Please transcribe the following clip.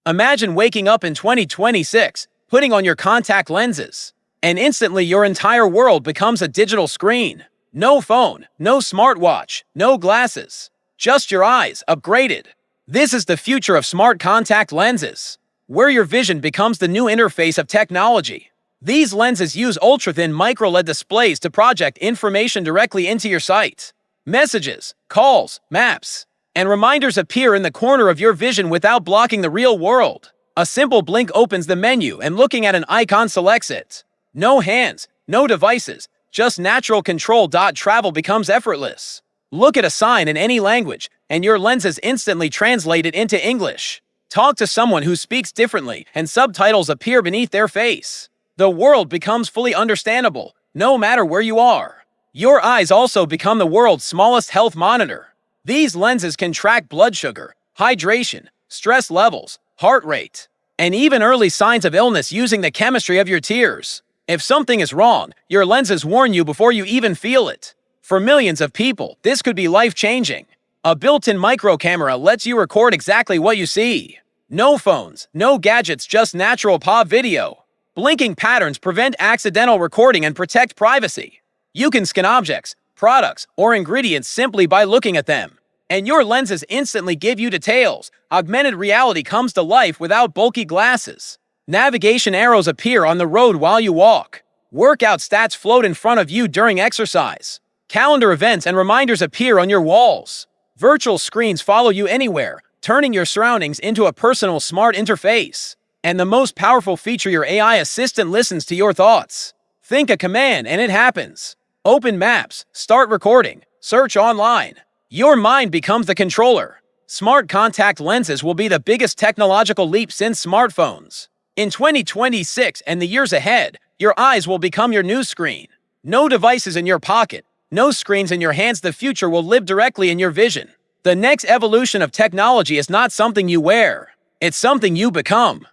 Imagine waking up in 2026, putting on your contact lenses, and instantly your entire world becomes a digital screen. No phone, no smartwatch, no glasses. Just your eyes, upgraded. This is the future of smart contact lenses, where your vision becomes the new interface of technology. These lenses use ultra-thin micro-LED displays to project information directly into your sight. Messages, calls, maps, and reminders appear in the corner of your vision without blocking the real world. A simple blink opens the menu and looking at an icon selects it. No hands, no devices, just natural control. Travel becomes effortless. Look at a sign in any language, and your lenses instantly translate it into English. Talk to someone who speaks differently, and subtitles appear beneath their face. The world becomes fully understandable, no matter where you are. Your eyes also become the world's smallest health monitor. These lenses can track blood sugar, hydration, stress levels, heart rate, and even early signs of illness using the chemistry of your tears. If something is wrong, your lenses warn you before you even feel it. For millions of people, this could be life-changing. A built-in micro camera lets you record exactly what you see. No phones, no gadgets, just natural POV video. Blinking patterns prevent accidental recording and protect privacy. You can scan objects, products, or ingredients simply by looking at them. And your lenses instantly give you details. Augmented reality comes to life without bulky glasses. Navigation arrows appear on the road while you walk. Workout stats float in front of you during exercise. Calendar events and reminders appear on your walls. Virtual screens follow you anywhere, turning your surroundings into a personal smart interface. And the most powerful feature, your AI assistant listens to your thoughts. Think a command and it happens. Open maps, start recording, search online. Your mind becomes the controller. Smart contact lenses will be the biggest technological leap since smartphones. In 2026 and the years ahead, your eyes will become your news screen. No devices in your pocket, no screens in your hands. The future will live directly in your vision. The next evolution of technology is not something you wear. It's something you become.